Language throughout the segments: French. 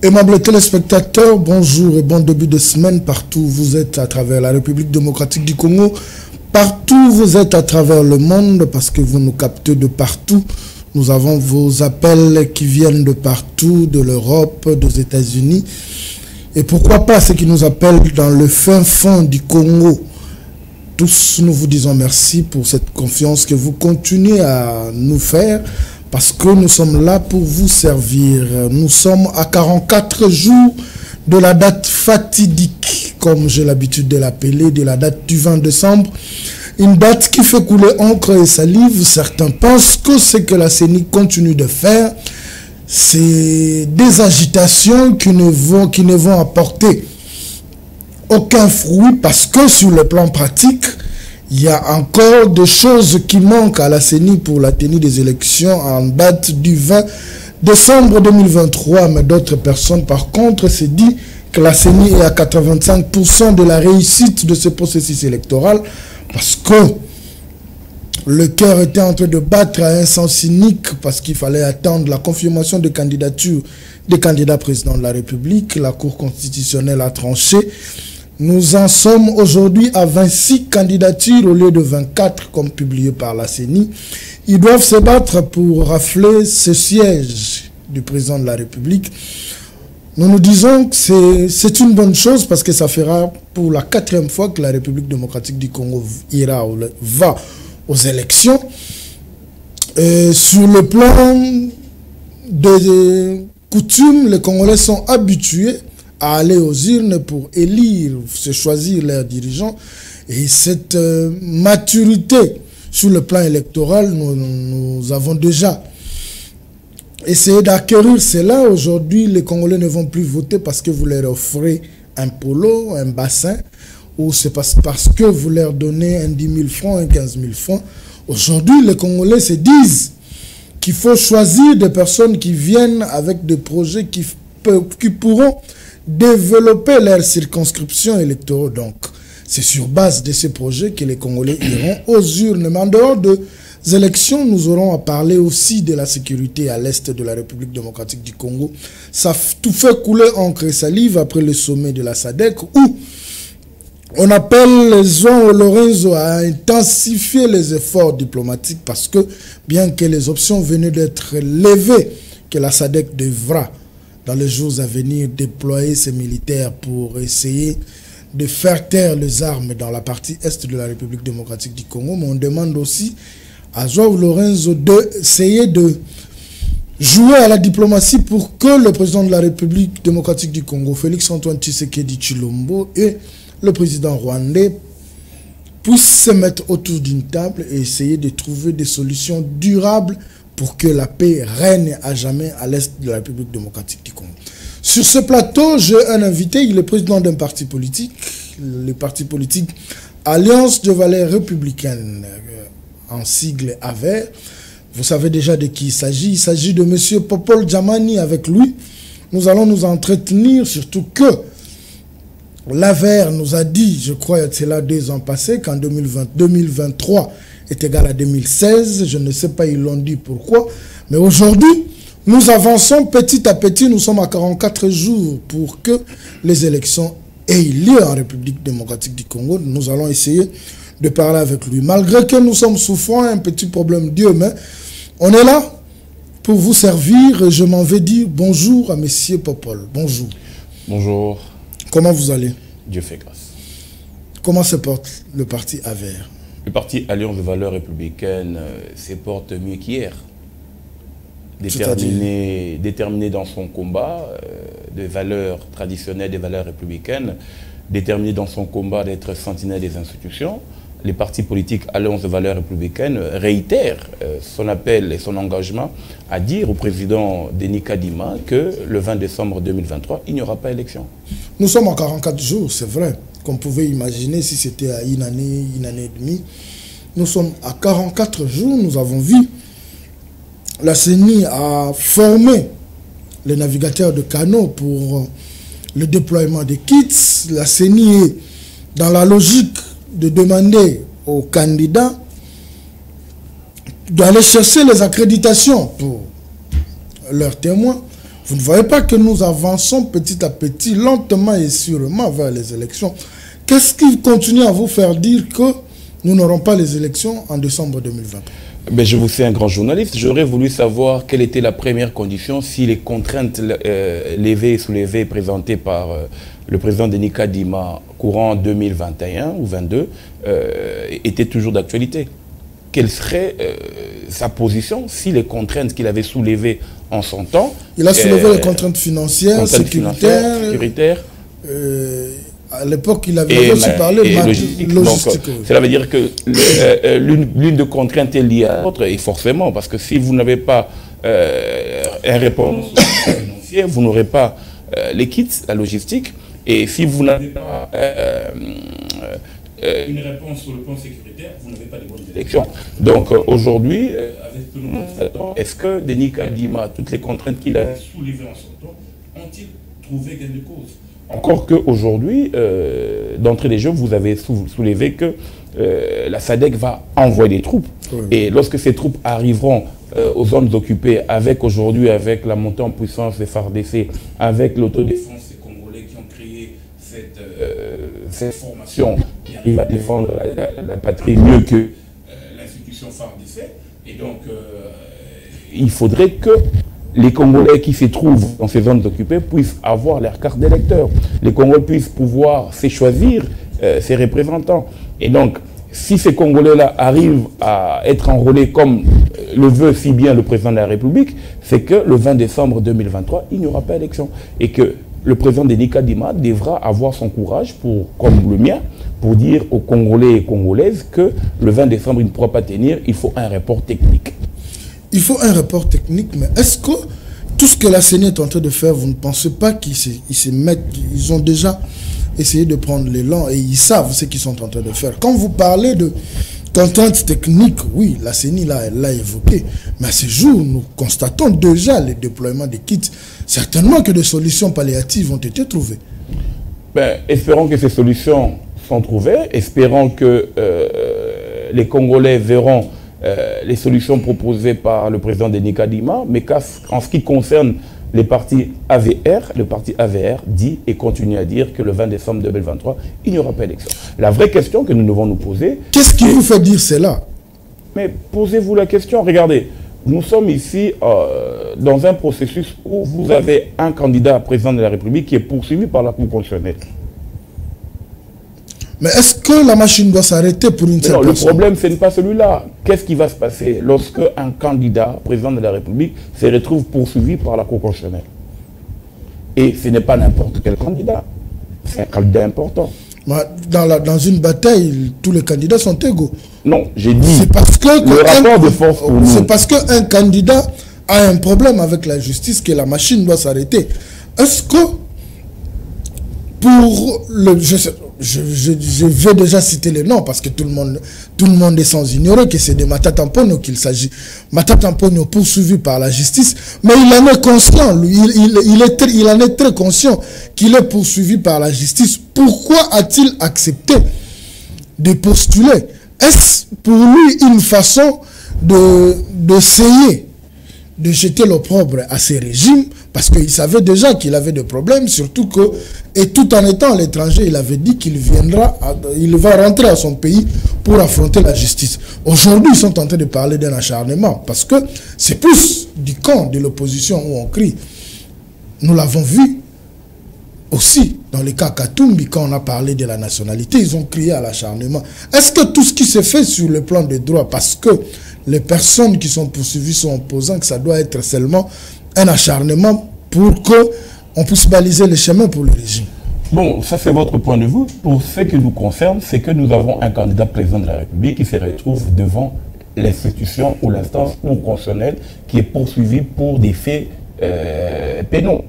Aimables téléspectateurs, bonjour et bon début de semaine partout où vous êtes à travers la République démocratique du Congo, partout où vous êtes à travers le monde parce que vous nous captez de partout. Nous avons vos appels qui viennent de partout, de l'Europe, des États-Unis. Et pourquoi pas ceux qui nous appellent dans le fin fond du Congo. Tous, nous vous disons merci pour cette confiance que vous continuez à nous faire parce que nous sommes là pour vous servir. Nous sommes à 44 jours de la date fatidique, comme j'ai l'habitude de l'appeler, de la date du 20 décembre. Une date qui fait couler encre et salive. Certains pensent que ce que la CENI continue de faire, c'est des agitations qui ne vont apporter aucun fruit parce que sur le plan pratique, il y a encore des choses qui manquent à la CENI pour la tenue des élections en date du 20 décembre 2023. Mais d'autres personnes, par contre, se disent que la CENI est à 85% de la réussite de ce processus électoral parce que le cœur était en train de battre à un sens cynique parce qu'il fallait attendre la confirmation de candidature des candidats présidents de la République. La Cour constitutionnelle a tranché. Nous en sommes aujourd'hui à 26 candidatures au lieu de 24 comme publié par la CENI. Ils doivent se battre pour rafler ce siège du président de la République. Nous nous disons que c'est une bonne chose parce que ça fera pour la 4e fois que la République démocratique du Congo va aux élections. Et sur le plan des coutumes, les Congolais sont habitués à aller aux urnes pour élire, se choisir leurs dirigeants. Et cette maturité sur le plan électoral, nous avons déjà essayé d'acquérir cela. Aujourd'hui, les Congolais ne vont plus voter parce que vous leur offrez un polo, un bassin, ou c'est parce que vous leur donnez un 10 000 francs, un 15 000 francs. Aujourd'hui, les Congolais se disent qu'il faut choisir des personnes qui viennent avec des projets qui pourront développer leur circonscription électorale. Donc, c'est sur base de ces projets que les Congolais iront aux urnes. Mais en dehors des élections, nous aurons à parler aussi de la sécurité à l'est de la République démocratique du Congo. Ça tout fait couler encre et salive après le sommet de la SADC où on appelle João Lourenço à intensifier les efforts diplomatiques parce que bien que les options venaient d'être levées, que la SADC devra dans les jours à venir déployer ses militaires pour essayer de faire taire les armes dans la partie est de la République démocratique du Congo. Mais on demande aussi à João Lourenço d'essayer de jouer à la diplomatie pour que le président de la République démocratique du Congo, Félix-Antoine Tshisekedi Tshilombo, et le président rwandais puissent se mettre autour d'une table et essayer de trouver des solutions durables pour que la paix règne à jamais à l'est de la République démocratique du Congo. Sur ce plateau, j'ai un invité, il est président d'un parti politique, le parti politique Alliance de valeurs républicaines, en sigle AVER. Vous savez déjà de qui il s'agit de M. Popol Djamani. Avec lui, nous allons nous entretenir, surtout que l'AVER nous a dit, je crois que c'est là 2 ans passés, qu'en 2023 est égal à 2016. Je ne sais pas, ils l'ont dit pourquoi. Mais aujourd'hui, nous avançons petit à petit. Nous sommes à 44 jours pour que les élections aient lieu en République démocratique du Congo. Nous allons essayer de parler avec lui. Malgré que nous sommes souffrant, un petit problème Dieu, mais on est là pour vous servir. Je m'en vais dire bonjour à M. Popol. Bonjour. Bonjour. Comment vous allez? Dieu fait grâce. Comment se porte le parti AVER? Le parti Alliance de valeurs républicaines se porte mieux qu'hier. Déterminé dans son combat des valeurs traditionnelles, des valeurs républicaines, déterminé dans son combat d'être sentinelle des institutions. Les partis politiques Alliance de valeurs républicaines réitèrent son appel et son engagement à dire au président Denis Kadima que le 20 décembre 2023, il n'y aura pas élection. Nous sommes en 44 jours, c'est vrai. Qu'on pouvait imaginer si c'était à une année et demie. Nous sommes à 44 jours, nous avons vu la CENI a formé les navigateurs de canaux pour le déploiement des kits. La CENI est dans la logique de demander aux candidats d'aller chercher les accréditations pour leurs témoins. Vous ne voyez pas que nous avançons petit à petit, lentement et sûrement vers les élections. Qu'est-ce qui continue à vous faire dire que nous n'aurons pas les élections en décembre 2020? Ben, je vous sais un grand journaliste. J'aurais voulu savoir quelle était la première condition si les contraintes levées et soulevées présentées par le président Denis Kadima courant 2021 ou 2022 étaient toujours d'actualité. Quelle serait sa position si les contraintes qu'il avait soulevées en son temps... Il a soulevé les contraintes financières, sécuritaires. À l'époque, il avait aussi parlé de logistique. Cela veut dire que l'une des contraintes est liée à l'autre, et forcément, parce que si vous n'avez pas un réponse financière, vous n'aurez pas les kits, la logistique, et si vous n'avez pas une réponse sur le plan sécuritaire, vous n'avez pas de bonnes élections. Donc aujourd'hui, avec tout le monde, est-ce que Denis Kadima, toutes les contraintes qu'il a soulevées en son temps, ont-ils trouvé gain de cause? Encore qu'aujourd'hui, d'entrée des jeux, vous avez soulevé que la SADC va envoyer des troupes. Oui. Et lorsque ces troupes arriveront aux zones occupées, avec aujourd'hui, avec la montée en puissance des FARDC, avec l'autodéfense des Congolais qui ont créé cette formation qui arrive à défendre la patrie mieux que l'institution FARDC. Et donc, il faudrait que les Congolais qui se trouvent dans ces zones occupées puissent avoir leur carte d'électeur. Les Congolais puissent pouvoir se choisir ses représentants. Et donc, si ces Congolais-là arrivent à être enrôlés comme le veut si bien le président de la République, c'est que le 20 décembre 2023, il n'y aura pas d'élection. Et que le président Denis Kadima devra avoir son courage, comme le mien, pour dire aux Congolais et Congolaises que le 20 décembre, il ne pourra pas tenir, il faut un rapport technique. Il faut un rapport technique, mais est-ce que tout ce que la CENI est en train de faire, vous ne pensez pas qu'ils ont déjà essayé de prendre l'élan et ils savent ce qu'ils sont en train de faire? Quand vous parlez de contraintes techniques, oui, la CENI l'a évoqué, mais à ce jour, nous constatons déjà le déploiement des kits. Certainement que des solutions palliatives ont été trouvées. Ben, espérons que ces solutions sont trouvées, espérons que les Congolais verront les solutions proposées par le président Denis Kadima, mais en ce qui concerne les partis AVR, le parti AVR dit et continue à dire que le 20 décembre 2023, il n'y aura pas d'élection. La vraie question que nous devons nous poser... Qu'est-ce qui vous fait dire cela? Mais posez-vous la question, regardez, nous sommes ici dans un processus où vous avez un candidat à président de la République qui est poursuivi par la Cour constitutionnelle. Mais est-ce que la machine doit s'arrêter pour une seule personne? Le problème, ce n'est pas celui-là. Qu'est-ce qui va se passer lorsque un candidat, président de la République, se retrouve poursuivi par la Cour constitutionnelle? Et ce n'est pas n'importe quel candidat. C'est un candidat important. Dans une bataille, tous les candidats sont égaux. Non, j'ai dit... C'est parce que le rapport de force pour nous... C'est parce qu'un candidat a un problème avec la justice que la machine doit s'arrêter. Est-ce que pour le... Je vais déjà citer les noms parce que tout le monde est sans ignorer que c'est de Matata Mponyo qu'il s'agit. Matata Mponyo poursuivi par la justice, mais il en est conscient, lui, il en est très conscient qu'il est poursuivi par la justice. Pourquoi a-t-il accepté de postuler? Est-ce pour lui une façon d'essayer de jeter l'opprobre à ces régimes, parce qu'il savait déjà qu'il avait des problèmes, surtout que, et tout en étant à l'étranger, il avait dit qu'il va rentrer à son pays pour affronter la justice. Aujourd'hui, ils sont en train de parler d'un acharnement, parce que c'est plus du camp de l'opposition où on crie. Nous l'avons vu aussi dans le cas Katumbi, quand on a parlé de la nationalité, ils ont crié à l'acharnement. Est-ce que tout ce qui se fait sur le plan des droits, parce que les personnes qui sont poursuivies sont opposants, que ça doit être seulement un acharnement pour qu'on puisse baliser le chemin pour le régime? Bon, ça c'est votre point de vue. Pour ce qui nous concerne, c'est que nous avons un candidat président de la République qui se retrouve devant l'institution ou l'instance constitutionnelle qui est poursuivi pour des faits pénaux.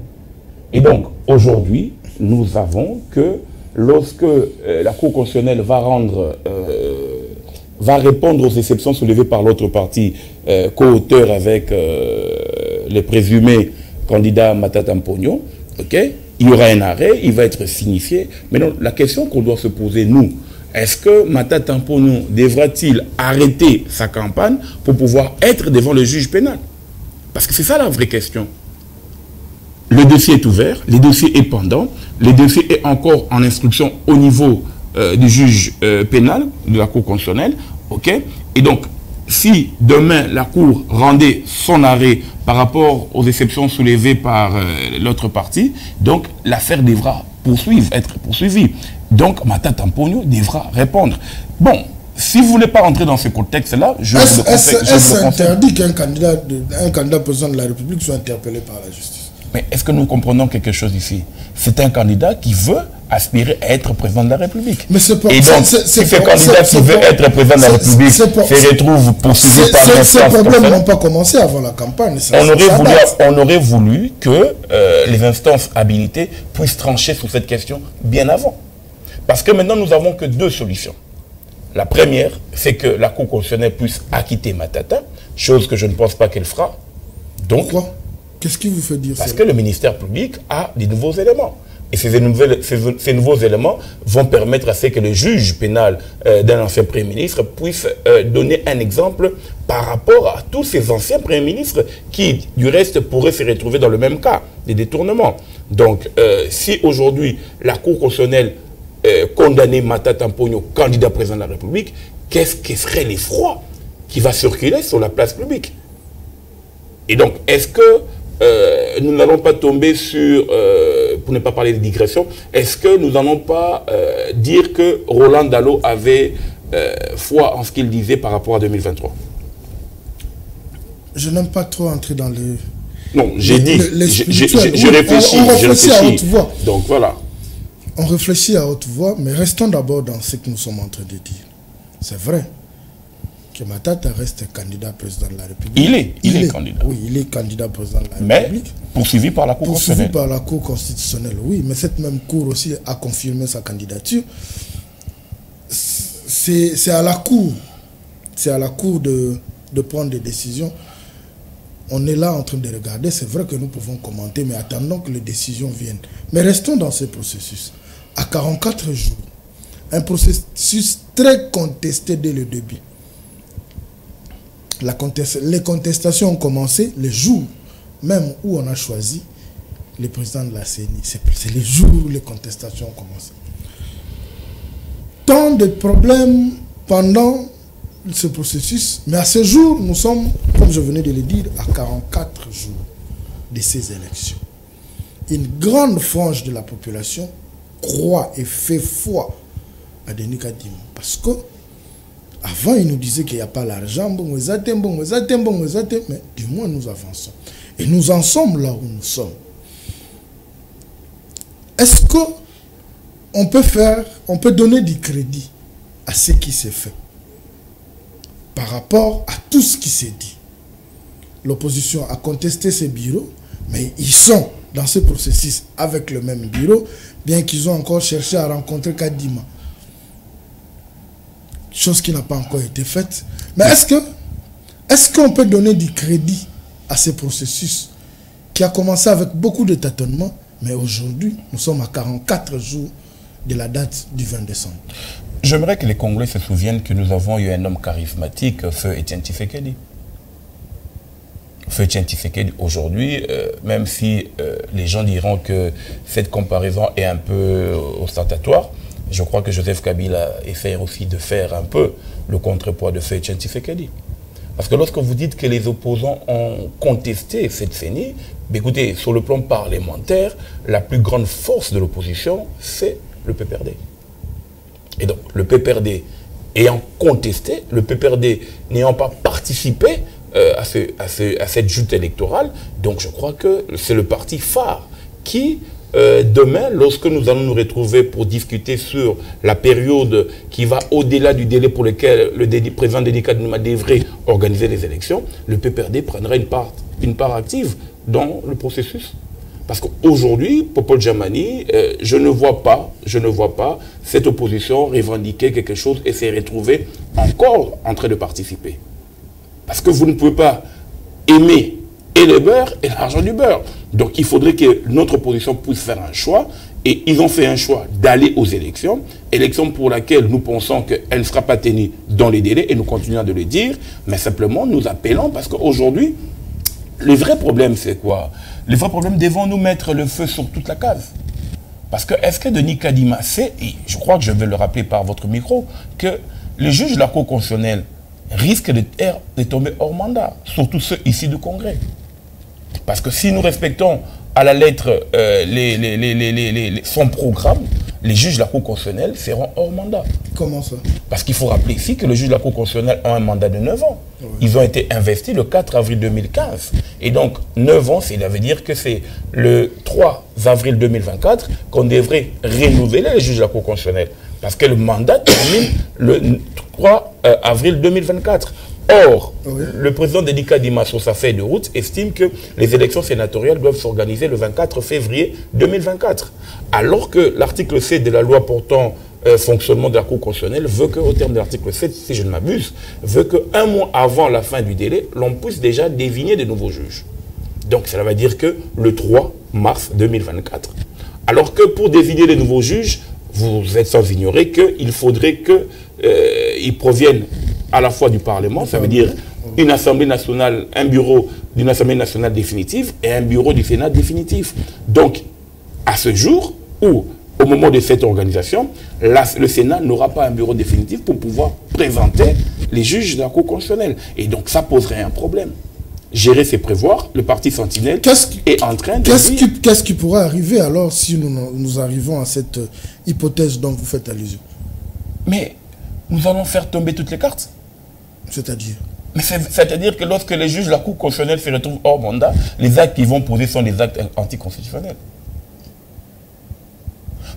Et donc, aujourd'hui, nous avons que lorsque la Cour constitutionnelle va répondre aux exceptions soulevées par l'autre parti, co-auteur avec les présumés candidats Matata Mponyo, okay, il y aura un arrêt, il va être signifié. Mais non, la question qu'on doit se poser, nous, est-ce que Matata Mponyo devra-t-il arrêter sa campagne pour pouvoir être devant le juge pénal? Parce que c'est ça la vraie question. le dossier est ouvert, le dossier est pendant, le dossier est encore en instruction au niveau du juge pénal, de la Cour constitutionnelle, ok? Et donc, si demain la Cour rendait son arrêt par rapport aux exceptions soulevées par l'autre partie, donc l'affaire devra être poursuivie. Donc, Matata Mponyo devra répondre. Bon, si vous ne voulez pas rentrer dans ce contexte-là, je vous le conseille. Est-ce interdit qu'un candidat président de la République soit interpellé par la justice? Mais est-ce que nous comprenons quelque chose ici? C'est un candidat qui veut aspirer à être président de la République. Mais c'est pas, et donc, si ce candidat qui veut être président de la République se retrouve poursuivi par l'instance... Ces problèmes n'ont pas commencé avant la campagne. On aurait voulu que les instances habilitées puissent trancher sur cette question bien avant. Parce que maintenant, nous n'avons que deux solutions. La première, c'est que la Cour constitutionnelle puisse acquitter Matata, chose que je ne pense pas qu'elle fera. Donc, pourquoi? Qu'est-ce qui vous fait dire ça? Parce que le ministère public a des nouveaux éléments. Et ces nouveaux éléments vont permettre à ce que le juge pénal d'un ancien Premier ministre puisse donner un exemple par rapport à tous ces anciens Premiers ministres qui, du reste, pourraient se retrouver dans le même cas, des détournements. Donc, si aujourd'hui la Cour constitutionnelle condamnait Matata Mponyo, candidat président de la République, qu'est-ce qui serait l'effroi qui va circuler sur la place publique? Et donc, est-ce que nous n'allons pas tomber sur, pour ne pas parler de digression, est-ce que nous n'allons pas dire que Roland Dallot avait foi en ce qu'il disait par rapport à 2023? Je n'aime pas trop entrer dans les... Non, j'ai dit, je réfléchis, on réfléchit à haute voix. Donc voilà. On réfléchit à haute voix, mais restons d'abord dans ce que nous sommes en train de dire. C'est vrai que Matata reste candidat président de la République. Il est candidat. Oui, il est candidat président de la République. Mais poursuivi par la Cour constitutionnelle. Poursuivi par la Cour constitutionnelle, oui. Mais cette même Cour aussi a confirmé sa candidature. C'est à la Cour. C'est à la Cour de prendre des décisions. On est là en train de regarder. C'est vrai que nous pouvons commenter, mais attendons que les décisions viennent. Mais restons dans ce processus. À 44 jours, un processus très contesté dès le début. Les contestations ont commencé le jour même où on a choisi le président de la CENI. C'est le jour où les contestations ont commencé. Tant de problèmes pendant ce processus, mais à ce jour, nous sommes, comme je venais de le dire, à 44 jours de ces élections. Une grande frange de la population croit et fait foi à Denis Kadima. Parce que avant, il nous disait qu'il n'y a pas l'argent, mais du moins nous avançons. Et nous en sommes là où nous sommes. Est-ce qu'on peut donner du crédit à ce qui s'est fait par rapport à tout ce qui s'est dit? L'opposition a contesté ces bureaux, mais ils sont dans ce processus avec le même bureau, bien qu'ils ont encore cherché à rencontrer Kadima. Chose qui n'a pas encore été faite. Mais est-ce qu'on peut donner du crédit à ce processus qui a commencé avec beaucoup de tâtonnements, mais aujourd'hui, nous sommes à 44 jours de la date du 20 décembre. J'aimerais que les Congolais se souviennent que nous avons eu un homme charismatique, Feu Etienne Tshisekedi. Feu Etienne Tshisekedi, aujourd'hui, même si les gens diront que cette comparaison est un peu ostentatoire, je crois que Joseph Kabila essaie aussi de faire un peu le contrepoids de Feu Etienne Tshisekedi. Parce que lorsque vous dites que les opposants ont contesté cette CENI, écoutez, sur le plan parlementaire, la plus grande force de l'opposition, c'est le PPRD. Et donc, le PPRD ayant contesté, le PPRD n'ayant pas participé à cette joute électorale, donc je crois que c'est le parti phare qui, demain, lorsque nous allons nous retrouver pour discuter sur la période qui va au-delà du délai pour lequel le président Denis Kadima devrait organiser les élections, le PPRD prendra une part active dans le processus. Parce qu'aujourd'hui, Popol Djamani, je ne vois pas cette opposition revendiquer quelque chose et se retrouver encore en train de participer. Parce que vous ne pouvez pas aimer et le beurre et l'argent du beurre. Donc il faudrait que notre opposition puisse faire un choix. Et ils ont fait un choix d'aller aux élections. Élections pour laquelle nous pensons qu'elle ne sera pas tenue dans les délais. Et nous continuons de le dire. Mais simplement, nous appelons parce qu'aujourd'hui, le vrai problème, c'est quoi? Le vrai problème, devons-nous mettre le feu sur toute la case? Parce que est-ce que Denis Kadima sait, et je crois que je vais le rappeler par votre micro, que les juges de la Cour constitutionnelle risquent de tomber hors mandat, surtout ceux ici du Congrès. Parce que si nous respectons à la lettre son programme, les juges de la Cour constitutionnelle seront hors mandat. Comment ça? Parce qu'il faut rappeler ici que les juges de la Cour constitutionnelle ont un mandat de 9 ans. Oui. Ils ont été investis le 4 avril 2015. Et donc, 9 ans, ça veut dire que c'est le 3 avril 2024 qu'on devrait renouveler les juges de la Cour constitutionnelle. Parce que le mandat termine le 3 avril 2024. Or, oui, le président Denis Kadima, sur sa feuille de route, estime que les élections sénatoriales doivent s'organiser le 24 février 2024. Alors que l'article 7 de la loi portant fonctionnement de la Cour constitutionnelle veut qu'au terme de l'article 7, si je ne m'abuse, veut qu'un mois avant la fin du délai, l'on puisse déjà désigner de nouveaux juges. Donc, cela veut dire que le 3 mars 2024. Alors que pour désigner les nouveaux juges, vous êtes sans ignorer qu'il faudrait qu'ils proviennent à la fois du Parlement, ça veut dire une Assemblée nationale, un bureau d'une Assemblée nationale définitive et un bureau du Sénat définitif. Donc, à ce jour, ou au moment de cette organisation, le Sénat n'aura pas un bureau définitif pour pouvoir présenter les juges de la Cour constitutionnelle. Et donc, ça poserait un problème. Gérer, c'est prévoir. Le parti Sentinelle est en train de... Qu'est-ce qui pourrait arriver alors si nous arrivons à cette hypothèse dont vous faites allusion? Mais nous allons faire tomber toutes les cartes. C'est-à-dire? C'est-à-dire que lorsque les juges de la Cour constitutionnelle se retrouvent hors mandat, les actes qu'ils vont poser sont des actes anticonstitutionnels.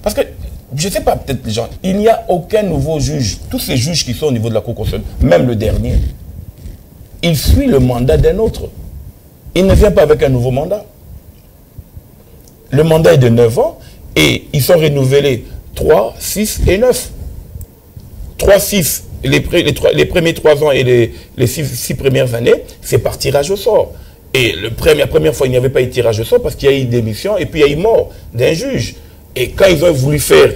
Parce que, je ne sais pas, peut-être les gens, il n'y a aucun nouveau juge. Tous ces juges qui sont au niveau de la Cour constitutionnelle, même le dernier, il suit le mandat d'un autre. Il ne vient pas avec un nouveau mandat. Le mandat est de 9 ans et ils sont renouvelés 3, 6 et 9. 3, 6, les premiers 3 ans et les 6 premières années, c'est par tirage au sort. Et la première fois, il n'y avait pas eu de tirage au sort parce qu'il y a eu démission et puis il y a eu mort d'un juge. Et quand ils ont voulu faire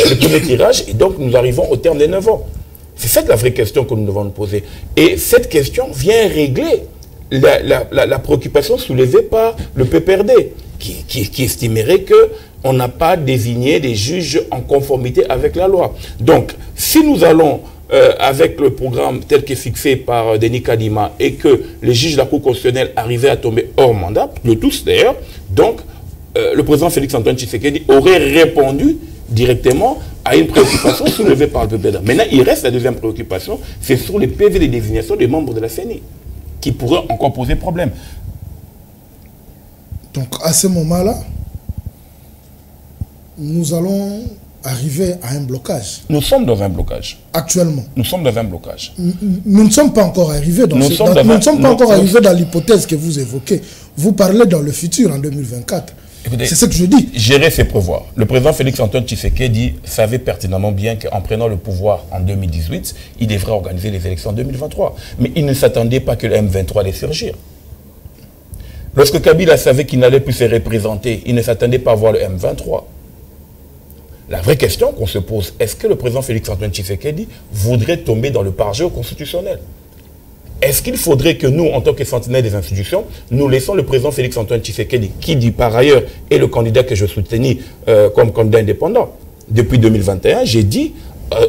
le premier tirage, et donc nous arrivons au terme des 9 ans. C'est ça la vraie question que nous devons nous poser. Et cette question vient régler la préoccupation soulevée par le PPRD, qui estimerait qu'on n'a pas désigné des juges en conformité avec la loi. Donc, si nous allons avec le programme tel qu'est fixé par Denis Kadima et que les juges de la Cour constitutionnelle arrivaient à tomber hors mandat, de tous d'ailleurs, donc le président Félix-Antoine Tshisekedi aurait répondu directement à une préoccupation soulevée par le PPRD. Maintenant, il reste la deuxième préoccupation, c'est sur les PV de désignation des membres de la CENI, qui pourraient encore poser problème. Donc, à ce moment-là, nous allons arriver à un blocage. Nous sommes dans un blocage. Actuellement. Nous sommes dans un blocage. Nous ne sommes pas encore arrivés dans dans l'hypothèse que vous évoquez. Vous parlez dans le futur, en 2024. C'est ce que je dis. Gérer, c'est prévoir. Le président Félix-Antoine Tshisekedi savait pertinemment bien qu'en prenant le pouvoir en 2018, il devrait organiser les élections en 2023. Mais il ne s'attendait pas que le M23 allait surgir. Lorsque Kabila savait qu'il n'allait plus se représenter, il ne s'attendait pas à voir le M23. La vraie question qu'on se pose, est-ce que le président Félix-Antoine Tshisekedi voudrait tomber dans le parjure constitutionnel? Est-ce qu'il faudrait que nous, en tant que sentinelles des institutions, nous laissons le président Félix-Antoine Tshisekedi, qui dit par ailleurs est le candidat que je soutenais comme candidat indépendant. Depuis 2021, j'ai dit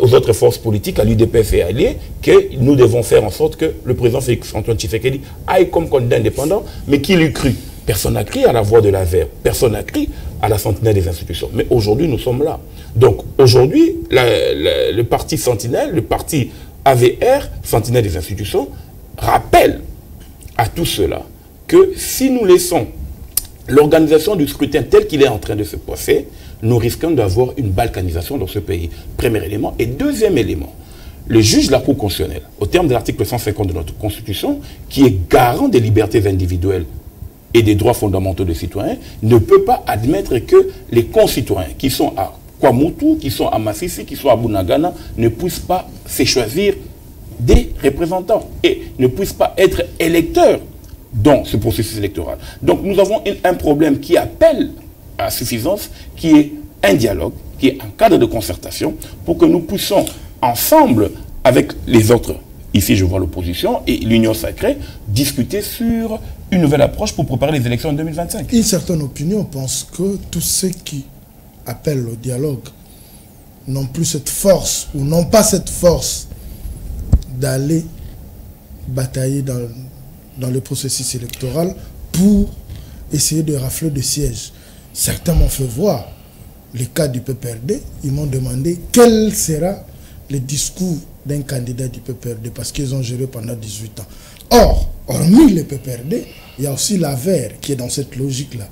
aux autres forces politiques, à l'UDPS et à l'IE, que nous devons faire en sorte que le président Félix-Antoine Tshisekedi aille comme candidat indépendant, mais qu'il eût cru. Personne n'a crié à la voix de la VER, personne n'a crié à la sentinelle des institutions. Mais aujourd'hui, nous sommes là. Donc aujourd'hui, le parti Sentinelle, le parti AVR, Sentinelle des institutions, rappelle à tout cela que si nous laissons l'organisation du scrutin tel qu'il est en train de se passer, nous risquons d'avoir une balkanisation dans ce pays. Premier élément. Et deuxième élément, le juge de la Cour constitutionnelle, au terme de l'article 150 de notre Constitution, qui est garant des libertés individuelles et des droits fondamentaux des citoyens, ne peut pas admettre que les concitoyens qui sont à Kwamutu, qui sont à Massissi, qui sont à Bunagana, ne puissent pas se choisir des représentants et ne puissent pas être électeurs dans ce processus électoral. Donc nous avons un problème qui appelle à suffisance, qui est un dialogue, qui est un cadre de concertation pour que nous puissions ensemble avec les autres ici je vois l'opposition, et l'Union sacrée, discuter sur une nouvelle approche pour préparer les élections en 2025. Une certaine opinion pense que tous ceux qui appellent au dialogue n'ont plus cette force, ou n'ont pas cette force d'aller batailler dans le processus électoral pour essayer de rafler des sièges. Certains m'ont fait voir le cas du PPRD. Ils m'ont demandé quel sera le discours d'un candidat du PPRD parce qu'ils ont géré pendant 18 ans. Or, hormis le PPRD, il y a aussi l'AVER qui est dans cette logique-là.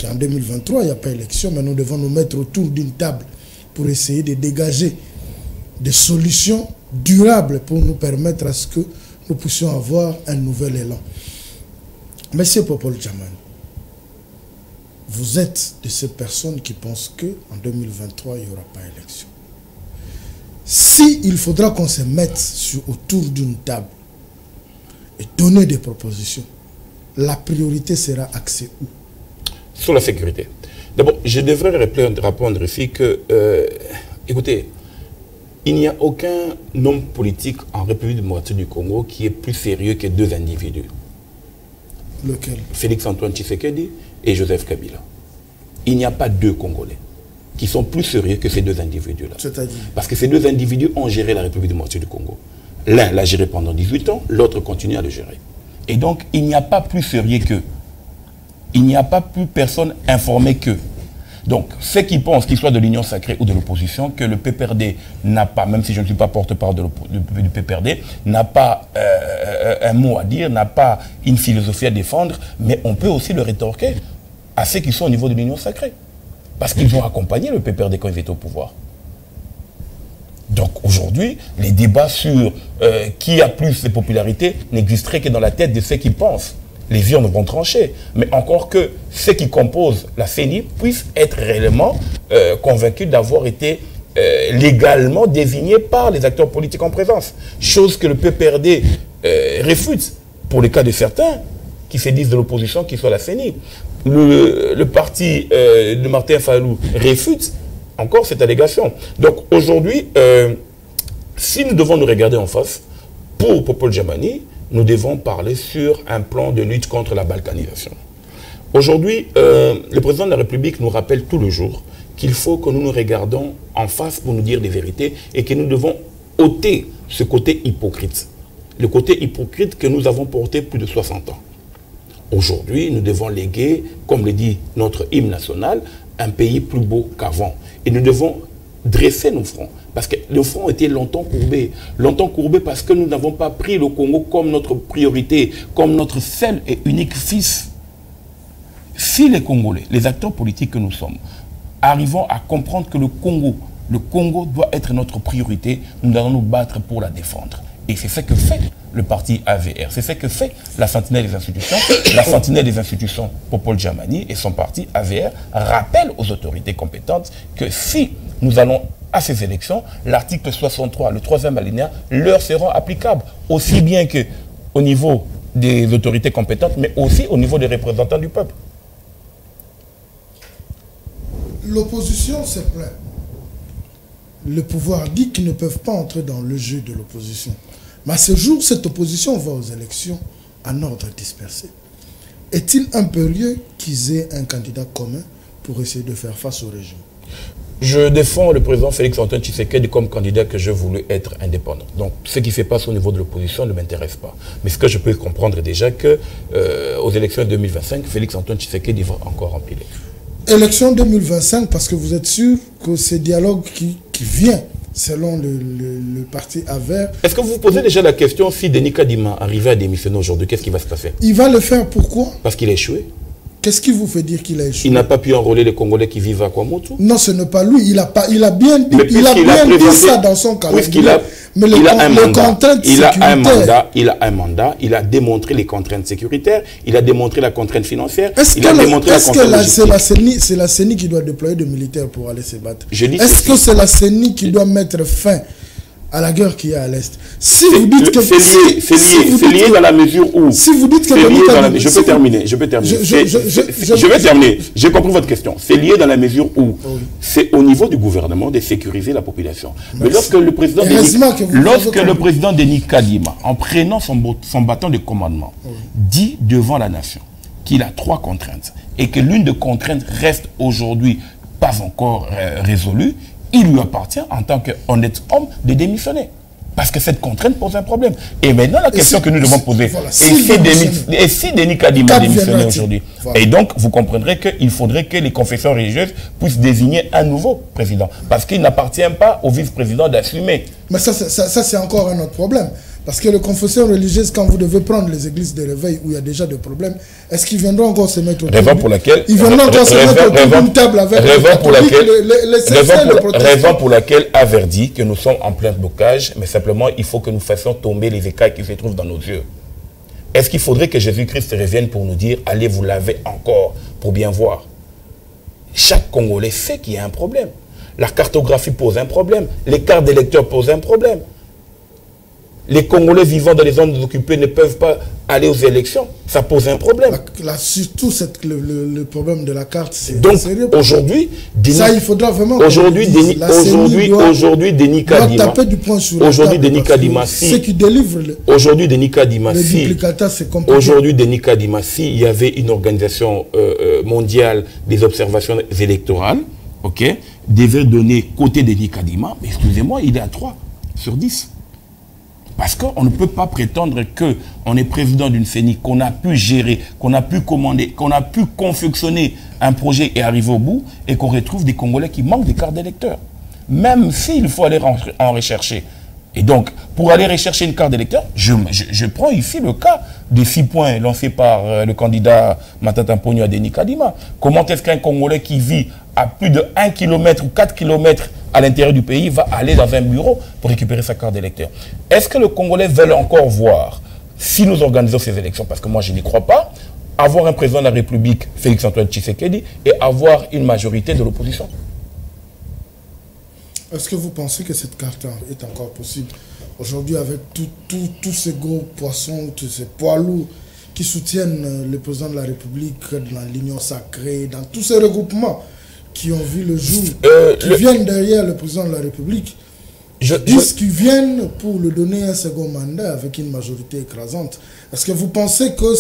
Qu'en 2023, il n'y a pas d'élection, mais nous devons nous mettre autour d'une table pour essayer de dégager des solutions durables pour nous permettre à ce que nous puissions avoir un nouvel élan. Monsieur Popol Djamani, vous êtes de ces personnes qui pensent qu'en 2023, il n'y aura pas d'élection. Si il faudra qu'on se mette autour d'une table et donner des propositions, la priorité sera axée où? Sur la sécurité. D'abord, je devrais répondre ici que, écoutez, il n'y a aucun homme politique en République démocratique du Congo qui est plus sérieux que deux individus. Lequel? Félix-Antoine Tshisekedi et Joseph Kabila. Il n'y a pas deux Congolais qui sont plus sérieux que ces deux individus-là. C'est-à-dire? Parce que ces deux individus ont géré la République démocratique du Congo. L'un l'a géré pendant 18 ans, l'autre continue à le gérer. Et donc, il n'y a pas plus sérieux qu'eux. Il n'y a pas plus personne informée qu'eux. Donc, ceux qui pensent, qu'ils soient de l'Union sacrée ou de l'opposition, que le PPRD n'a pas, même si je ne suis pas porte-parole du PPRD, n'a pas un mot à dire, n'a pas une philosophie à défendre, mais on peut aussi le rétorquer à ceux qui sont au niveau de l'Union sacrée. Parce qu'ils ont accompagné le PPRD quand ils étaient au pouvoir. Donc aujourd'hui, les débats sur qui a plus de popularité n'existeraient que dans la tête de ceux qui pensent. Les urnes vont trancher. Mais encore que ceux qui composent la CENI puissent être réellement convaincus d'avoir été légalement désignés par les acteurs politiques en présence. Chose que le PPRD réfute pour le cas de certains qui se disent de l'opposition, qui sont la CENI. Le parti de Martin Fayulu réfute encore cette allégation. Donc aujourd'hui, si nous devons nous regarder en face, pour Popol Djamani, nous devons parler sur un plan de lutte contre la balkanisation. Aujourd'hui, le président de la République nous rappelle tout le jour qu'il faut que nous nous regardons en face pour nous dire des vérités et que nous devons ôter ce côté hypocrite. Le côté hypocrite que nous avons porté plus de 60 ans. Aujourd'hui, nous devons léguer, comme le dit notre hymne national, un pays plus beau qu'avant. Et nous devons dresser nos fronts. Parce que le front était longtemps courbé. Longtemps courbé parce que nous n'avons pas pris le Congo comme notre priorité, comme notre seul et unique fils. Si les Congolais, les acteurs politiques que nous sommes, arrivons à comprendre que le Congo doit être notre priorité, nous allons nous battre pour la défendre. Et c'est ce que fait le parti AVR. C'est ce que fait la Sentinelle des institutions. La Sentinelle des institutions, Popol Djamani et son parti AVR rappellent aux autorités compétentes que si nous allons à ces élections, l'article 63, le 3e alinéa, leur seront applicables, aussi bien qu'au niveau des autorités compétentes, mais aussi au niveau des représentants du peuple. L'opposition se plaint. Le pouvoir dit qu'ils ne peuvent pas entrer dans le jeu de l'opposition. Mais à ce jour, cette opposition va aux élections en ordre dispersé. Est-il impérieux qu'ils aient un candidat commun pour essayer de faire face au régime? Je défends le président Félix-Antoine Tshisekedi comme candidat que je voulais être indépendant. Donc, ce qui se passe au niveau de l'opposition ne m'intéresse pas. Mais ce que je peux comprendre est déjà que aux élections 2025, Félix-Antoine Tshisekedi va encore empiler. Élection 2025, parce que vous êtes sûr que ce dialogue qui vient, selon le parti AVER... Est-ce que vous vous posez déjà la question si Denis Kadima arrivait à démissionner aujourd'hui, qu'est-ce qui va se passer? Il va le faire, pourquoi? Parce qu'il a échoué. Qu'est-ce qui vous fait dire qu'il a échoué? Il n'a pas pu enrôler les Congolais qui vivent à Kwamotu. Non, ce n'est pas lui. Il a bien dit ça dans son calendrier. Mais il a un mandat, il a démontré les contraintes sécuritaires, il a démontré la contrainte financière, est-ce que c'est la CENI qui doit déployer des militaires pour aller se battre? Est-ce que c'est la CENI qui doit mettre fin à la guerre qui est à l'Est. Si vous dites que... C'est lié dans la mesure où... Si vous dites que... Je peux terminer. Je vais terminer. J'ai compris votre question. C'est lié dans la mesure où c'est au niveau du gouvernement de sécuriser la population. Mais lorsque le président Denis Kadima, en prenant son bâton de commandement, dit devant la nation qu'il a 3 contraintes et que l'une des contraintes reste aujourd'hui pas encore résolue, il lui appartient en tant qu'honnête homme de démissionner. Parce que cette contrainte pose un problème. Et maintenant, la question que nous devons poser, et si Denis Kadima démissionnait aujourd'hui? Et donc, vous comprendrez qu'il faudrait que les confessions religieuses puissent désigner un nouveau président. Parce qu'il n'appartient pas au vice-président d'assumer. Mais ça c'est encore un autre problème. Parce que les confessions religieuses, quand vous devez prendre les églises de réveil où il y a déjà des problèmes, est-ce qu'ils viendront encore se mettre autour Ils viendront encore se mettre autour d'une table avec raison pour laquelle Averdi que nous sommes en plein blocage, mais simplement il faut que nous fassions tomber les écailles qui se trouvent dans nos yeux. Est-ce qu'il faudrait que Jésus-Christ revienne pour nous dire, allez vous laver encore pour bien voir? Chaque Congolais sait qu'il y a un problème. La cartographie pose un problème. Les cartes d'électeurs posent un problème. Les Congolais vivant dans les zones occupées ne peuvent pas aller aux élections. Ça pose un problème. Là, surtout le problème de la carte, c'est donc sérieux. Aujourd'hui, ça, il faudra vraiment... Aujourd'hui, Denis Kadima... taper du poing sur la aujourd'hui, table, Denis Kadima, si... Ceux qui délivrent aujourd'hui, Denis Kadima, c'est compliqué. Aujourd'hui, Denis Kadima, s'il y avait une organisation mondiale des observations électorales, devait donner côté Denis Kadima, mais excusez-moi, il est à 3 sur 10. Parce qu'on ne peut pas prétendre qu'on est président d'une CENI, qu'on a pu gérer, qu'on a pu commander, qu'on a pu confectionner un projet et arriver au bout, et qu'on retrouve des Congolais qui manquent des cartes d'électeurs. Même s'il faut aller en rechercher. Et donc, pour aller rechercher une carte d'électeur, je prends ici le cas des 6 points lancés par le candidat Matata Ponyo à Denis Kadima. Comment est-ce qu'un Congolais qui vit à plus de 1 km ou 4 km à l'intérieur du pays va aller dans un bureau pour récupérer sa carte d'électeur? Est-ce que les Congolais veulent encore voir, si nous organisons ces élections, parce que moi je n'y crois pas, avoir un président de la République, Félix-Antoine Tshisekedi, et avoir une majorité de l'opposition? Est-ce que vous pensez que cette carte est encore possible aujourd'hui avec tous ces gros poissons, tous ces poids lourds qui soutiennent le président de la République dans l'Union sacrée, dans tous ces regroupements qui ont vu le jour, qui viennent derrière le président de la République, disent qu'ils viennent pour lui donner un second mandat avec une majorité écrasante. Est-ce que vous pensez que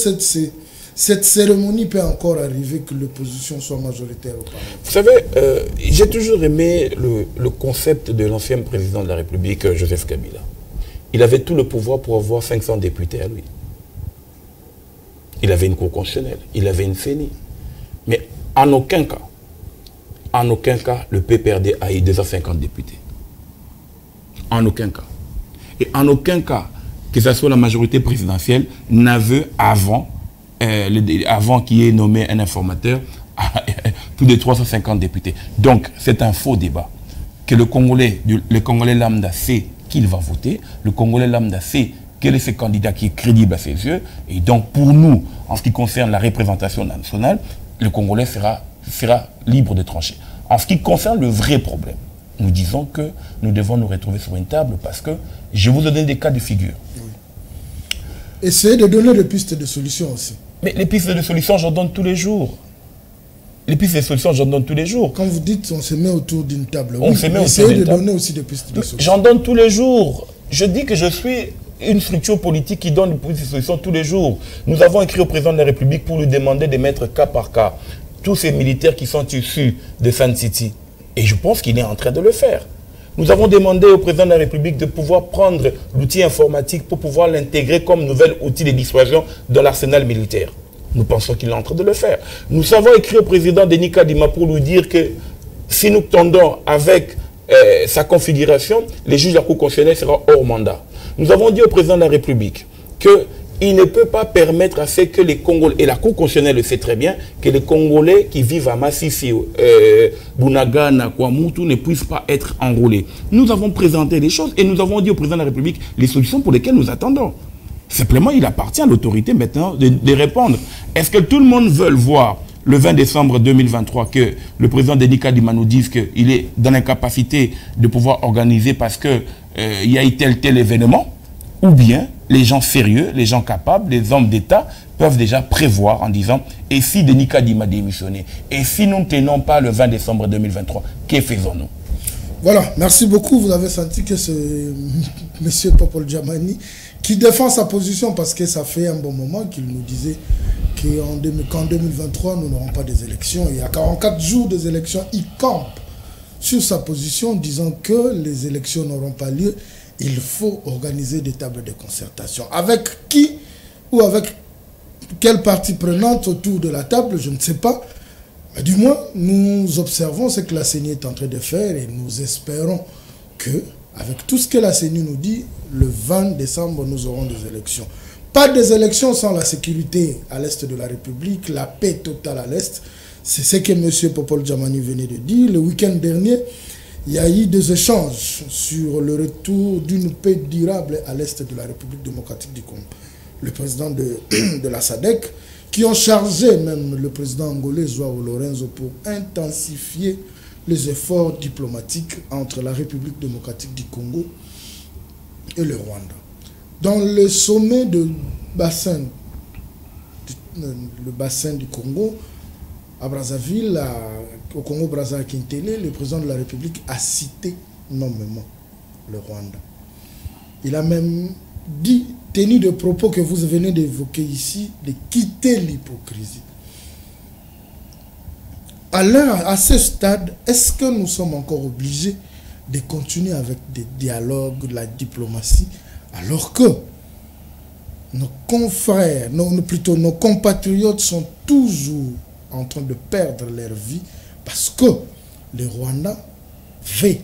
cette cérémonie peut encore arriver, que l'opposition soit majoritaire au Parlement? Vous savez, j'ai toujours aimé le concept de l'ancien président de la République, Joseph Kabila. Il avait tout le pouvoir pour avoir 500 députés à lui. Il avait une cour constitutionnelle, il avait une CENI. Mais en aucun cas, le PPRD a eu 250 députés. En aucun cas. Et en aucun cas, que ce soit la majorité présidentielle, n'avait avant qu'il y ait nommé un informateur, plus de 350 députés. Donc, c'est un faux débat. Que le Congolais lambda sait qu'il va voter, le Congolais lambda sait quel est ce candidat qui est crédible à ses yeux, et donc pour nous, en ce qui concerne la représentation nationale, le Congolais sera libre de trancher. En ce qui concerne le vrai problème, nous disons que nous devons nous retrouver sur une table parce que je vous donne des cas de figure. Oui. Essayez de donner des pistes de solutions aussi. Mais les pistes de solutions, j'en donne tous les jours. Les pistes de solutions, j'en donne tous les jours. Quand vous dites on se met autour d'une table, essayez de donner aussi des pistes de solutions. J'en donne tous les jours. Je dis que je suis une structure politique qui donne des solutions tous les jours. Nous avons écrit au président de la République pour lui demander de mettre cas par cas tous ces militaires qui sont issus de San City. Et je pense qu'il est en train de le faire. Nous avons demandé au président de la République de pouvoir prendre l'outil informatique pour pouvoir l'intégrer comme nouvel outil de dissuasion dans l'arsenal militaire. Nous pensons qu'il est en train de le faire. Nous avons écrit au président Denis Kadima pour lui dire que si nous tendons avec sa configuration, les juges de la Cour constitutionnelle seront hors mandat. Nous avons dit au président de la République qu'il ne peut pas permettre à ce que les Congolais, et la Cour constitutionnelle le sait très bien, que les Congolais qui vivent à Massissi, Bunagana, Kwamutu ne puissent pas être enrôlés. Nous avons présenté des choses et nous avons dit au président de la République les solutions pour lesquelles nous attendons. Simplement, il appartient à l'autorité maintenant de répondre. Est-ce que tout le monde veut voir le 20 décembre 2023 que le président Denis Kadima nous dise qu'il est dans l'incapacité de pouvoir organiser parce que il y a eu tel événement, ou bien les gens sérieux, les gens capables, les hommes d'État peuvent déjà prévoir en disant « Et si Denis Kadima démissionné? Et si nous ne tenons pas le 20 décembre 2023, que faisons-nous » Voilà, merci beaucoup. Vous avez senti que c'est M. Popol Djamani qui défend sa position parce que ça fait un bon moment qu'il nous disait qu'en 2023, nous n'aurons pas des élections. Il y a 44 jours des élections, il campe sur sa position disant que les élections n'auront pas lieu. Il faut organiser des tables de concertation. Avec qui ou avec quelle partie prenante autour de la table, je ne sais pas. Mais du moins, nous observons ce que la CENI est en train de faire et nous espérons que, avec tout ce que la CENI nous dit, le 20 décembre, nous aurons des élections. Pas des élections sans la sécurité à l'est de la République, la paix totale à l'est. C'est ce que M. Popol Djamani venait de dire. Le week-end dernier, il y a eu des échanges sur le retour d'une paix durable à l'est de la République démocratique du Congo. Le président de la SADC, qui ont chargé même le président angolais Joao Lorenzo pour intensifier les efforts diplomatiques entre la République démocratique du Congo et le Rwanda. Dans le sommet de bassin, le bassin du Congo, à Brazzaville, au Congo-Brazza à Kintele, le président de la République a cité nommément le Rwanda. Il a même tenu des propos que vous venez d'évoquer ici, de quitter l'hypocrisie. À ce stade, est-ce que nous sommes encore obligés de continuer avec des dialogues, de la diplomatie, alors que nos confrères, plutôt nos compatriotes sont toujours en train de perdre leur vie parce que le Rwanda veut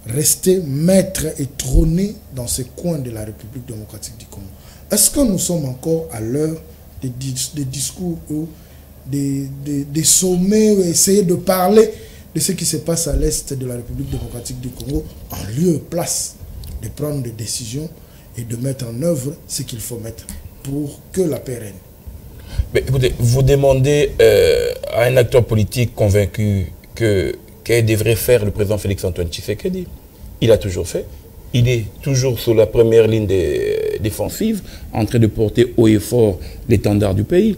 rester maître et trôné dans ces coins de la République démocratique du Congo. Est-ce que nous sommes encore à l'heure des discours ou des sommets, essayer de parler de ce qui se passe à l'est de la République démocratique du Congo en lieu et place de prendre des décisions et de mettre en œuvre ce qu'il faut mettre pour que la paix règne? Mais écoutez, vous demandez à un acteur politique convaincu que devrait faire le président Félix-Antoine Tshisekedi. Il a toujours fait. Il est toujours sur la première ligne défensive, en train de porter haut et fort l'étendard du pays.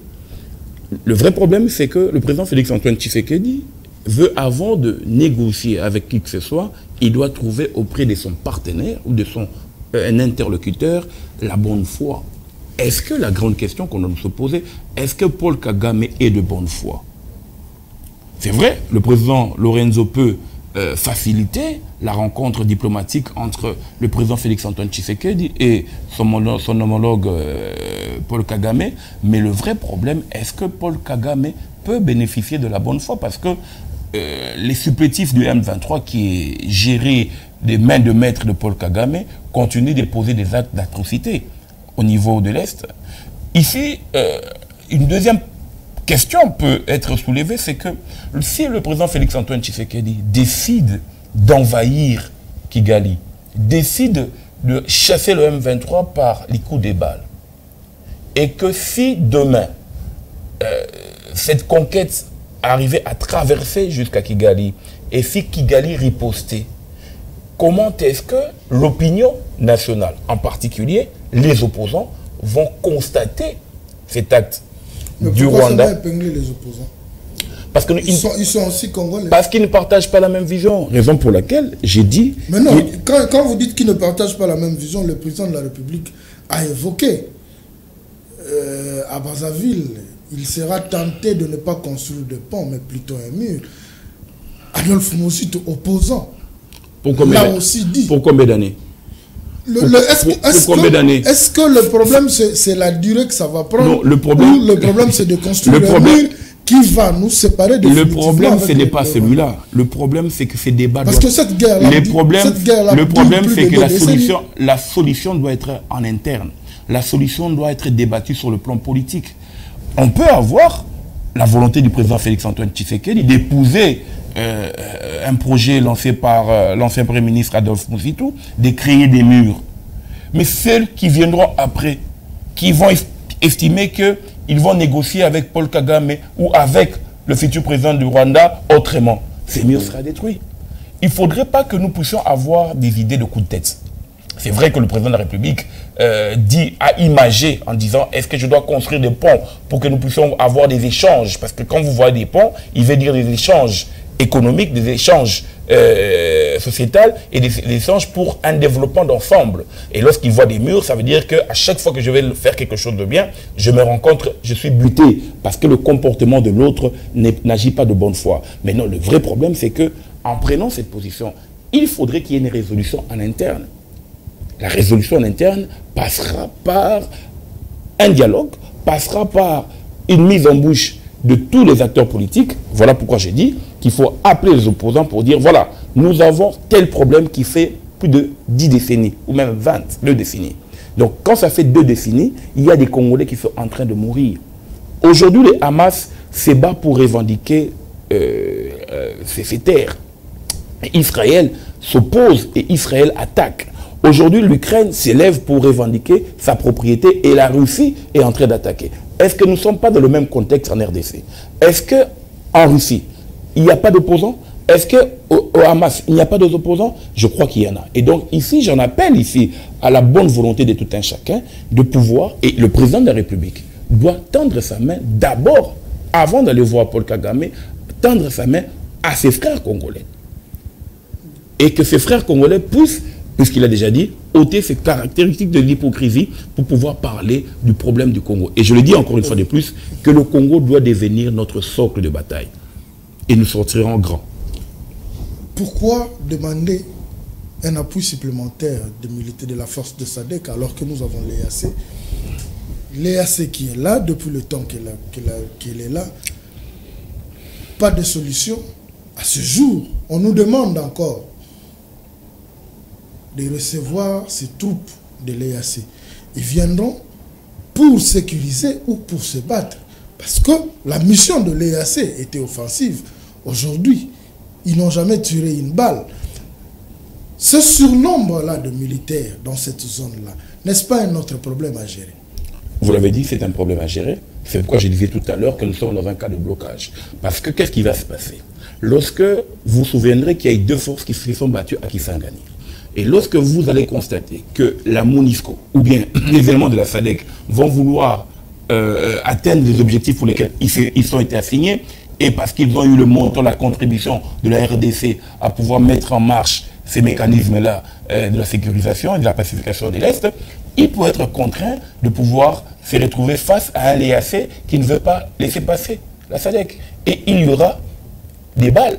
Le vrai problème, c'est que le président Félix-Antoine Tshisekedi veut, avant de négocier avec qui que ce soit, il doit trouver auprès de son partenaire ou de un interlocuteur la bonne foi. Est-ce que la grande question qu'on doit se poser, est-ce que Paul Kagame est de bonne foi? C'est vrai, le président Lorenzo peut faciliter la rencontre diplomatique entre le président Félix-Antoine Tshisekedi et son homologue Paul Kagame, mais le vrai problème, est-ce que Paul Kagame peut bénéficier de la bonne foi? Parce que les supplétifs du M23 qui est géré des mains de maître de Paul Kagame continuent de poser des actes d'atrocité au niveau de l'Est. Ici, une deuxième question peut être soulevée, c'est que si le président Félix-Antoine Tshisekedi décide d'envahir Kigali, décide de chasser le M23 par les coups des balles, et que si demain, cette conquête arrivait à traverser jusqu'à Kigali, et si Kigali ripostait, comment est-ce que l'opinion nationale, en particulier les opposants, vont constater cet acte du Rwanda? Les opposants, parce que ils sont aussi congolais. Parce qu'ils ne partagent pas la même vision. Raison pour laquelle j'ai dit... Mais non, quand vous dites qu'ils ne partagent pas la même vision, le président de la République a évoqué à Brazzaville, il sera tenté de ne pas construire de pont, mais plutôt un mur. Adolphe Moussite, opposant, l'a aussi dit. Pour combien d'années? Est-ce que le problème, c'est la durée que ça va prendre? Non, le problème c'est de construire un mur qui va nous séparer de Le problème, ce n'est pas celui-là. Le problème, c'est que ces débats... Parce que cette guerre-là... Le problème, c'est que la solution doit être en interne. La solution doit être débattue sur le plan politique. On peut avoir la volonté du président Félix-Antoine Tshisekedi d'épouser un projet lancé par l'ancien Premier ministre Adolphe Mouzitou, de créer des murs. Mais ceux qui viendront après, qui vont estimer qu'ils vont négocier avec Paul Kagame ou avec le futur président du Rwanda autrement, ces murs seront détruits. il ne faudrait pas que nous puissions avoir des idées de coup de tête. C'est vrai que le président de la République a imagé en disant est-ce que je dois construire des ponts pour que nous puissions avoir des échanges, parce que quand vous voyez des ponts, il veut dire des échanges économiques, des échanges sociétals et des échanges pour un développement d'ensemble. Et lorsqu'il voit des murs, ça veut dire qu'à chaque fois que je vais faire quelque chose de bien, je me rencontre, je suis buté parce que le comportement de l'autre n'agit pas de bonne foi. Mais non, le vrai problème, c'est que en prenant cette position, il faudrait qu'il y ait une résolution en interne. La résolution en interne passera par un dialogue, passera par une mise en bouche de tous les acteurs politiques. Voilà pourquoi j'ai dit qu'il faut appeler les opposants pour dire, voilà, nous avons tel problème qui fait plus de 10 décennies, ou même 22 décennies. Donc, quand ça fait 2 décennies, il y a des Congolais qui sont en train de mourir. Aujourd'hui, le Hamas se bat pour revendiquer ces terres. Israël s'oppose et Israël attaque. Aujourd'hui, l'Ukraine s'élève pour revendiquer sa propriété et la Russie est en train d'attaquer. Est-ce que nous ne sommes pas dans le même contexte en RDC? Est-ce qu'en Russie, il n'y a pas d'opposants? Est-ce qu'au Hamas, il n'y a pas d'opposants? Je crois qu'il y en a. Et donc ici, j'en appelle ici à la bonne volonté de tout un chacun de pouvoir, et le président de la République doit tendre sa main d'abord, avant d'aller voir Paul Kagame, tendre sa main à ses frères congolais. Et que ses frères congolais puissent, puisqu'il a déjà dit, ôter ces caractéristiques de l'hypocrisie pour pouvoir parler du problème du Congo. Et je le dis encore une fois de plus, que le Congo doit devenir notre socle de bataille. Et nous sortirons grands. Pourquoi demander un appui supplémentaire des militaires de la force de SADC alors que nous avons l'EAC? L'EAC qui est là depuis le temps qu'elle est là. Pas de solution. À ce jour, on nous demande encore de recevoir ces troupes de l'EAC. Ils viendront pour sécuriser ou pour se battre. Parce que la mission de l'EAC était offensive. Aujourd'hui, ils n'ont jamais tiré une balle. Ce surnombre-là de militaires dans cette zone-là, n'est-ce pas un autre problème à gérer? Vous l'avez dit, c'est un problème à gérer. C'est pourquoi je disais tout à l'heure que nous sommes dans un cas de blocage. Parce que qu'est-ce qui va se passer? Lorsque vous vous souviendrez qu'il y a eu 2 forces qui se sont battues à Kisangani. Et lorsque vous allez constater que la MONUSCO ou bien les éléments de la SADC vont vouloir atteindre les objectifs pour lesquels ils ont été assignés, et parce qu'ils ont eu le montant, la contribution de la RDC à pouvoir mettre en marche ces mécanismes-là de la sécurisation et de la pacification de l'Est, ils pourraient être contraints de pouvoir se retrouver face à un EAC qui ne veut pas laisser passer la SADC. Et il y aura des balles.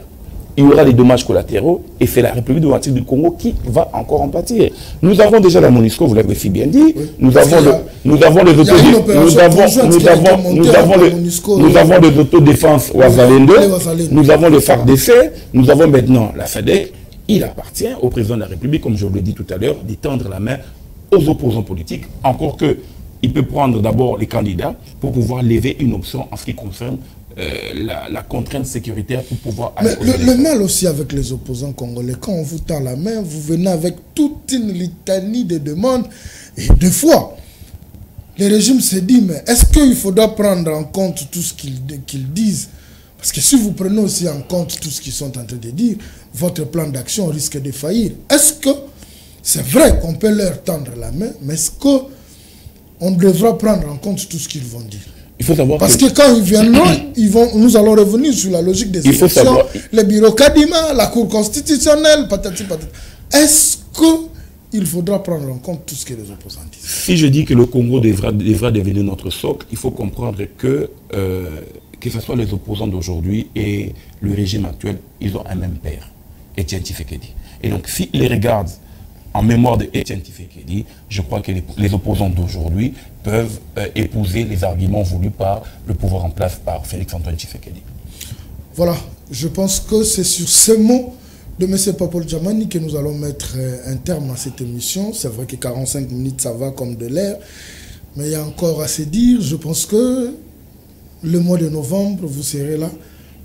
Il y aura des dommages collatéraux et c'est la République démocratique du Congo qui va encore en pâtir. Nous avons déjà la MONUSCO, vous l'avez si bien dit. Oui. Nous avons les autodéfenses Ouazalendo, nous avons le FARDC, nous avons maintenant la SADC. Il appartient au président de la République, comme je vous l'ai dit tout à l'heure, d'étendre la main aux opposants politiques, encore qu'il peut prendre d'abord les candidats pour pouvoir lever une option en ce qui concerne la contrainte sécuritaire pour pouvoir... Mais le mal aussi avec les opposants congolais, quand on vous tend la main, vous venez avec toute une litanie de demandes. Et des fois, le régime se dit, mais est-ce qu'il faudra prendre en compte tout ce qu'ils disent? Parce que si vous prenez aussi en compte tout ce qu'ils sont en train de dire, votre plan d'action risque de faillir. Est-ce que c'est vrai qu'on peut leur tendre la main, mais est-ce qu'on devra prendre en compte tout ce qu'ils vont dire? Il faut savoir parce que quand ils viendront, nous allons revenir sur la logique des élections, le bureau Kadima, la Cour constitutionnelle, patati patata. Est-ce qu'il faudra prendre en compte tout ce que les opposants disent? Si je dis que le Congo devra devenir notre socle, il faut comprendre que ce soit les opposants d'aujourd'hui et le régime actuel, ils ont un même père, Etienne Tshisekedi. Et donc, s'ils les regardent en mémoire de Etienne Tshisekedi, je crois que les opposants d'aujourd'hui peuvent épouser les arguments voulus par le pouvoir en place par Félix-Antoine Tshisekedi. Voilà, je pense que c'est sur ces mots de M. Papol Djamani que nous allons mettre un terme à cette émission. C'est vrai que 45 minutes, ça va comme de l'air, mais il y a encore à se dire. Je pense que le mois de novembre, vous serez là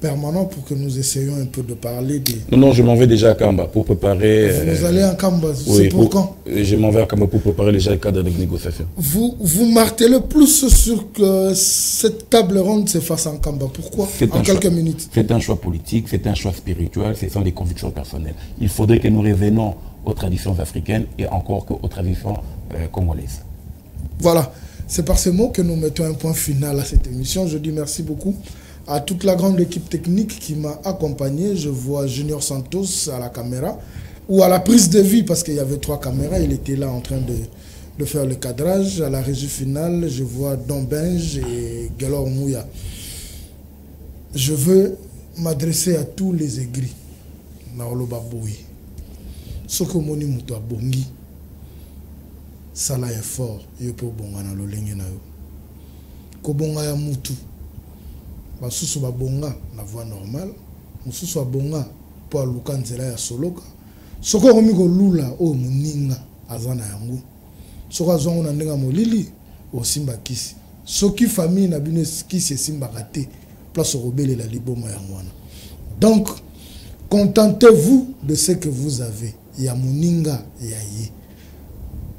permanent pour que nous essayions un peu de parler des... Non, je m'en vais déjà à Kamba pour préparer... Vous allez à Kamba, oui, c'est pour quand? Je m'en vais à Kamba pour préparer déjà le cadre de négociation. Vous martelez plus sur que cette table ronde se fasse en Kamba. Pourquoi? En quelques minutes. C'est un choix politique, c'est un choix spirituel, ce sont des convictions personnelles. Il faudrait que nous revenons aux traditions africaines et encore qu'aux traditions congolaises. Voilà, c'est par ces mots que nous mettons un point final à cette émission. Je dis merci beaucoup à toute la grande équipe technique qui m'a accompagné. Je vois Junior Santos à la caméra, ou à la prise de vie, parce qu'il y avait 3 caméras. Il était là en train de faire le cadrage. À la régie finale, je vois Don Benj et Gelor Mouya. Je veux m'adresser à tous les aigris. Naoloba Boui. Sokomoni Moutoua Bongi. Sala effort. Yopo Bonga na lolenge na yo. Kobonga ya Moutou. Basusu babonga na voie normale, mususu babonga po aluka nzela ya soloka. Soko komi ko lula o muninga azana yango. Soko azongo na ndenga molili o simba kisi. Soki famille na bino kisi simba kate place robele la liboma ya mwana. Donc contentez-vous de ce que vous avez. Ya muninga ya ye.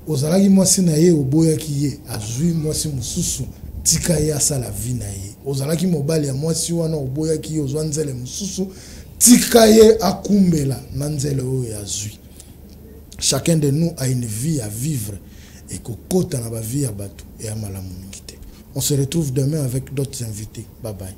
Ozalaki mwasi na ye oboyaki ye azui mwasi mususu. Tika ya sa la vie na ye. Ozalaki mobali ya mwasi wana oboyaki ye ozwa nzele mususu. Tika ye akumbela na nzele oyo ya zui. Chacun de nous a une vie à vivre et kokota na ba vie ya bato et ya malamu mingi te. On se retrouve demain avec d'autres invités. Bye bye.